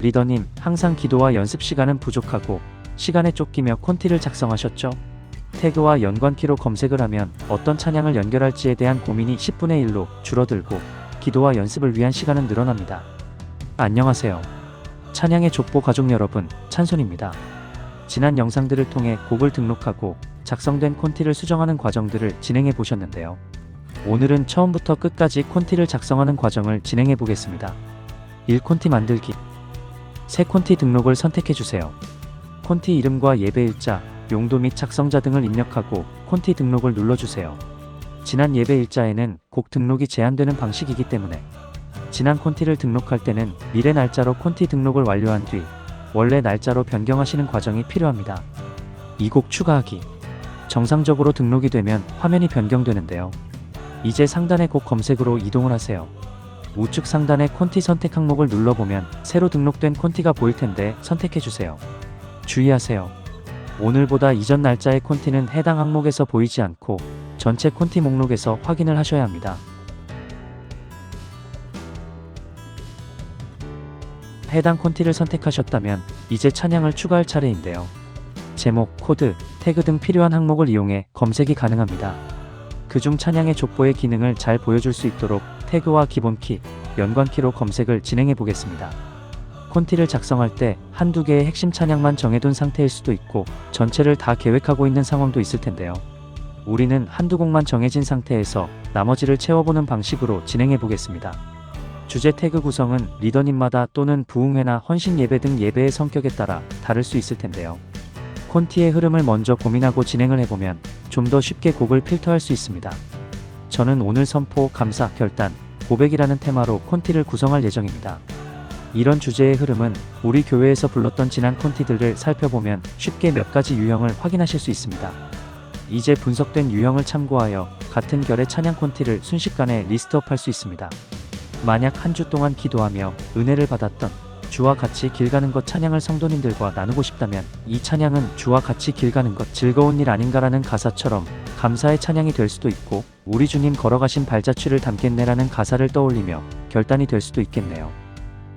리더님, 항상 기도와 연습 시간은 부족하고 시간에 쫓기며 콘티를 작성하셨죠? 태그와 연관키로 검색을 하면 어떤 찬양을 연결할지에 대한 고민이 10분의 1로 줄어들고 기도와 연습을 위한 시간은 늘어납니다. 안녕하세요. 찬양의 족보 가족 여러분, 찬손입니다. 지난 영상들을 통해 곡을 등록하고 작성된 콘티를 수정하는 과정들을 진행해 보셨는데요. 오늘은 처음부터 끝까지 콘티를 작성하는 과정을 진행해 보겠습니다. 1. 콘티 만들기. 새 콘티 등록을 선택해 주세요. 콘티 이름과 예배일자, 용도 및 작성자 등을 입력하고 콘티 등록을 눌러주세요. 지난 예배일자에는 곡 등록이 제한되는 방식이기 때문에 지난 콘티를 등록할 때는 미래 날짜로 콘티 등록을 완료한 뒤 원래 날짜로 변경하시는 과정이 필요합니다. 이 곡 추가하기. 정상적으로 등록이 되면 화면이 변경되는데요. 이제 상단의 곡 검색으로 이동을 하세요. 우측 상단의 콘티 선택 항목을 눌러보면 새로 등록된 콘티가 보일 텐데 선택해주세요. 주의하세요. 오늘보다 이전 날짜의 콘티는 해당 항목에서 보이지 않고 전체 콘티 목록에서 확인을 하셔야 합니다. 해당 콘티를 선택하셨다면 이제 찬양을 추가할 차례인데요. 제목, 코드, 태그 등 필요한 항목을 이용해 검색이 가능합니다. 그중 찬양의 족보의 기능을 잘 보여줄 수 있도록 태그와 기본키, 연관키로 검색을 진행해 보겠습니다. 콘티를 작성할 때 한두 개의 핵심 찬양만 정해둔 상태일 수도 있고 전체를 다 계획하고 있는 상황도 있을 텐데요. 우리는 한두 곡만 정해진 상태에서 나머지를 채워보는 방식으로 진행해 보겠습니다. 주제 태그 구성은 리더님마다 또는 부흥회나 헌신 예배 등 예배의 성격에 따라 다를 수 있을 텐데요. 콘티의 흐름을 먼저 고민하고 진행을 해보면 좀 더 쉽게 곡을 필터할 수 있습니다. 저는 오늘 선포, 감사, 결단, 고백이라는 테마로 콘티를 구성할 예정입니다. 이런 주제의 흐름은 우리 교회에서 불렀던 지난 콘티들을 살펴보면 쉽게 몇 가지 유형을 확인하실 수 있습니다. 이제 분석된 유형을 참고하여 같은 결의 찬양 콘티를 순식간에 리스트업할 수 있습니다. 만약 한 주 동안 기도하며 은혜를 받았던 주와 같이 길 가는 것 찬양을 성도님들과 나누고 싶다면 이 찬양은 주와 같이 길 가는 것 즐거운 일 아닌가라는 가사처럼 감사의 찬양이 될 수도 있고 우리 주님 걸어가신 발자취를 담겠네라는 가사를 떠올리며 결단이 될 수도 있겠네요.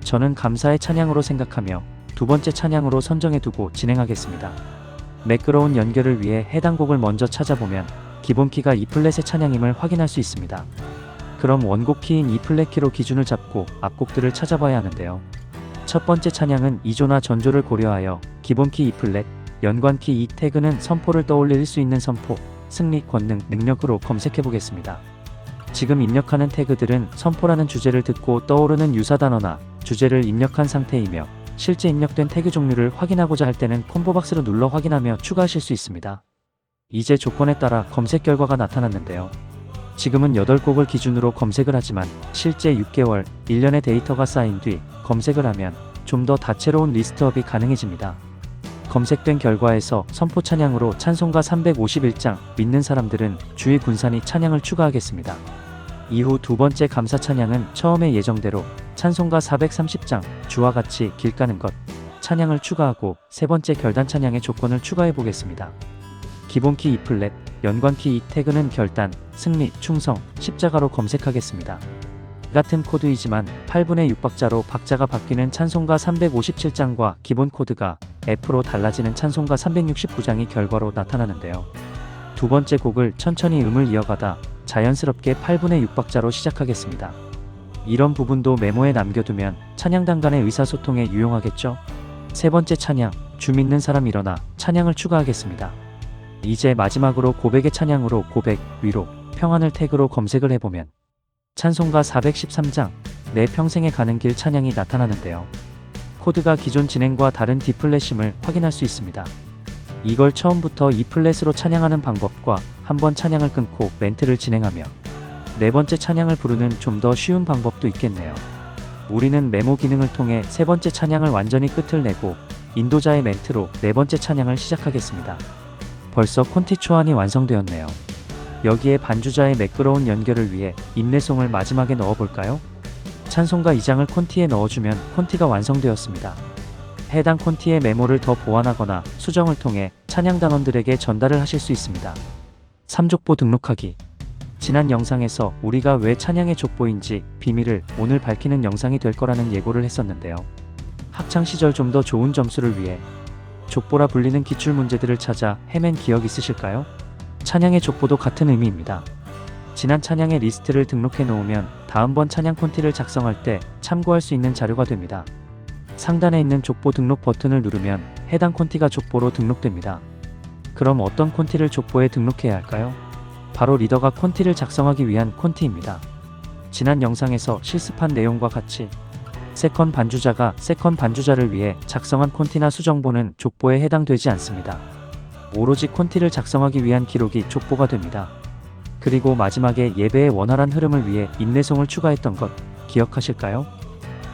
저는 감사의 찬양으로 생각하며 두 번째 찬양으로 선정해두고 진행하겠습니다. 매끄러운 연결을 위해 해당 곡을 먼저 찾아보면 기본키가 E플랫의 찬양임을 확인할 수 있습니다. 그럼 원곡 키인 E플랫 키로 기준을 잡고 앞곡들을 찾아봐야 하는데요. 첫 번째 찬양은 2조나 전조를 고려하여 기본키 E플랫, 연관키 E 태그는 선포를 떠올릴 수 있는 선포, 승리, 권능, 능력으로 검색해 보겠습니다. 지금 입력하는 태그들은 선포라는 주제를 듣고 떠오르는 유사 단어나 주제를 입력한 상태이며 실제 입력된 태그 종류를 확인하고자 할 때는 콤보박스를 눌러 확인하며 추가하실 수 있습니다. 이제 조건에 따라 검색 결과가 나타났는데요. 지금은 8곡을 기준으로 검색을 하지만 실제 6개월, 1년의 데이터가 쌓인 뒤 검색을 하면 좀 더 다채로운 리스트업이 가능해집니다. 검색된 결과에서 선포 찬양으로 찬송가 351장, 믿는 사람들은 주의 군산이 찬양을 추가하겠습니다. 이후 두 번째 감사 찬양은 처음의 예정대로 찬송가 430장, 주와 같이 길 가는 것 찬양을 추가하고 세 번째 결단 찬양의 조건을 추가해 보겠습니다. 기본키 E플랫, 연관키 E 태그는 결단, 승리, 충성, 십자가로 검색하겠습니다. 같은 코드이지만 8분의 6박자로 박자가 바뀌는 찬송가 357장과 기본 코드가 F로 달라지는 찬송가 369장이 결과로 나타나는데요. 두 번째 곡을 천천히 음을 이어가다 자연스럽게 8분의 6박자로 시작하겠습니다. 이런 부분도 메모에 남겨두면 찬양단 간의 의사소통에 유용하겠죠? 세 번째 찬양, 주 믿는 사람 일어나 찬양을 추가하겠습니다. 이제 마지막으로 고백의 찬양으로 고백, 위로, 평안을 태그로 검색을 해보면 찬송가 413장, 내 평생에 가는 길 찬양이 나타나는데요. 코드가 기존 진행과 다른 D플랫임을 확인할 수 있습니다. 이걸 처음부터 E플랫으로 찬양하는 방법과 한번 찬양을 끊고 멘트를 진행하며 네 번째 찬양을 부르는 좀 더 쉬운 방법도 있겠네요. 우리는 메모 기능을 통해 세 번째 찬양을 완전히 끝을 내고 인도자의 멘트로 네 번째 찬양을 시작하겠습니다. 벌써 콘티 초안이 완성되었네요. 여기에 반주자의 매끄러운 연결을 위해 인내송을 마지막에 넣어볼까요? 찬송가 2장을 콘티에 넣어주면 콘티가 완성되었습니다. 해당 콘티의 메모를 더 보완하거나 수정을 통해 찬양단원들에게 전달을 하실 수 있습니다. 3족보 등록하기. 지난 영상에서 우리가 왜 찬양의 족보인지 비밀을 오늘 밝히는 영상이 될 거라는 예고를 했었는데요. 학창시절 좀 더 좋은 점수를 위해 족보라 불리는 기출문제들을 찾아 헤맨 기억 있으실까요? 찬양의 족보도 같은 의미입니다. 지난 찬양의 리스트를 등록해 놓으면 다음번 찬양 콘티를 작성할 때 참고할 수 있는 자료가 됩니다. 상단에 있는 족보 등록 버튼을 누르면 해당 콘티가 족보로 등록됩니다. 그럼 어떤 콘티를 족보에 등록해야 할까요? 바로 리더가 콘티를 작성하기 위한 콘티입니다. 지난 영상에서 실습한 내용과 같이 세컨 반주자가 세컨 반주자를 위해 작성한 콘티나 수정보는 족보에 해당되지 않습니다. 오로지 콘티를 작성하기 위한 기록이 족보가 됩니다. 그리고 마지막에 예배의 원활한 흐름을 위해 인내송을 추가했던 것 기억하실까요?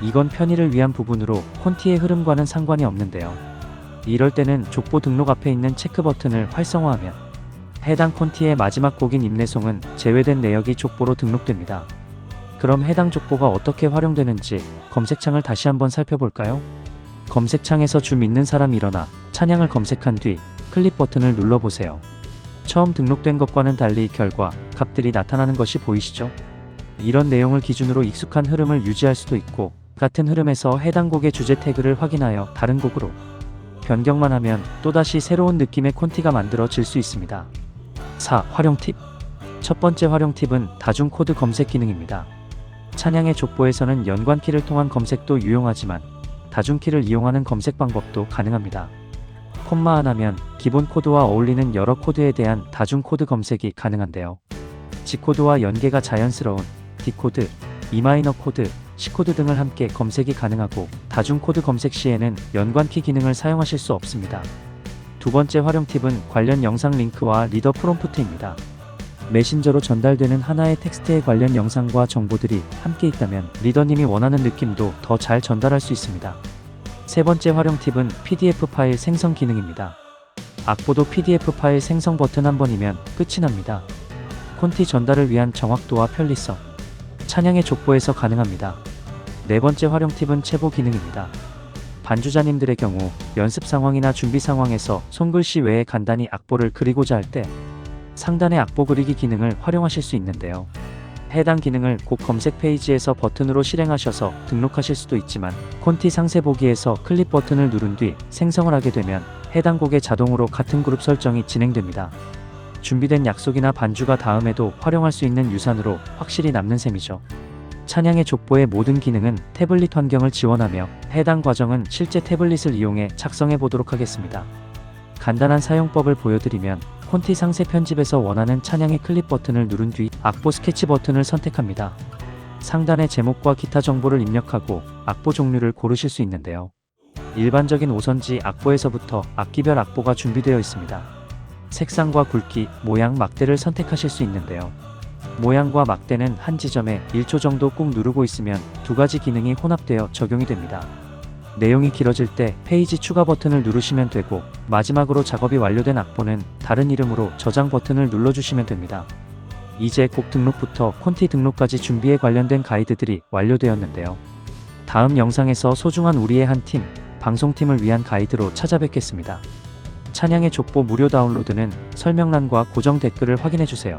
이건 편의를 위한 부분으로 콘티의 흐름과는 상관이 없는데요. 이럴 때는 족보 등록 앞에 있는 체크 버튼을 활성화하면 해당 콘티의 마지막 곡인 인내송은 제외된 내역이 족보로 등록됩니다. 그럼 해당 족보가 어떻게 활용되는지 검색창을 다시 한번 살펴볼까요? 검색창에서 주 믿는 사람 일어나 찬양을 검색한 뒤 클릭 버튼을 눌러보세요. 처음 등록된 것과는 달리 결과, 값들이 나타나는 것이 보이시죠? 이런 내용을 기준으로 익숙한 흐름을 유지할 수도 있고 같은 흐름에서 해당 곡의 주제 태그를 확인하여 다른 곡으로 변경만 하면 또다시 새로운 느낌의 콘티가 만들어질 수 있습니다. 4. 활용 팁. 첫 번째 활용 팁은 다중 코드 검색 기능입니다. 찬양의 족보에서는 연관 키를 통한 검색도 유용하지만 다중 키를 이용하는 검색 방법도 가능합니다. 콤마 하나면 기본 코드와 어울리는 여러 코드에 대한 다중 코드 검색이 가능한데요. G코드와 연계가 자연스러운 D코드, E마이너 코드, C코드 등을 함께 검색이 가능하고 다중 코드 검색 시에는 연관 키 기능을 사용하실 수 없습니다. 두 번째 활용 팁은 관련 영상 링크와 리더 프롬프트입니다. 메신저로 전달되는 하나의 텍스트에 관련 영상과 정보들이 함께 있다면 리더님이 원하는 느낌도 더 잘 전달할 수 있습니다. 세 번째 활용 팁은 PDF 파일 생성 기능입니다. 악보도 PDF 파일 생성 버튼 한 번이면 끝이 납니다. 콘티 전달을 위한 정확도와 편리성, 찬양의 족보에서 가능합니다. 네 번째 활용 팁은 체보 기능입니다. 반주자님들의 경우 연습 상황이나 준비 상황에서 손글씨 외에 간단히 악보를 그리고자 할 때 상단의 악보 그리기 기능을 활용하실 수 있는데요. 해당 기능을 곡 검색 페이지에서 버튼으로 실행하셔서 등록하실 수도 있지만 콘티 상세 보기에서 클릭 버튼을 누른 뒤 생성을 하게 되면 해당 곡에 자동으로 같은 그룹 설정이 진행됩니다. 준비된 약속이나 반주가 다음에도 활용할 수 있는 유산으로 확실히 남는 셈이죠. 찬양의 족보의 모든 기능은 태블릿 환경을 지원하며 해당 과정은 실제 태블릿을 이용해 작성해 보도록 하겠습니다. 간단한 사용법을 보여드리면 콘티 상세 편집에서 원하는 찬양의 클릭 버튼을 누른 뒤 악보 스케치 버튼을 선택합니다. 상단의 제목과 기타 정보를 입력하고 악보 종류를 고르실 수 있는데요. 일반적인 오선지 악보에서부터 악기별 악보가 준비되어 있습니다. 색상과 굵기, 모양, 막대를 선택하실 수 있는데요. 모양과 막대는 한 지점에 1초 정도 꾹 누르고 있으면 두 가지 기능이 혼합되어 적용이 됩니다. 내용이 길어질 때 페이지 추가 버튼을 누르시면 되고 마지막으로 작업이 완료된 악보는 다른 이름으로 저장 버튼을 눌러주시면 됩니다. 이제 곡 등록부터 콘티 등록까지 준비에 관련된 가이드들이 완료되었는데요. 다음 영상에서 소중한 우리의 한 팀, 방송팀을 위한 가이드로 찾아뵙겠습니다. 찬양의 족보 무료 다운로드는 설명란과 고정 댓글을 확인해주세요.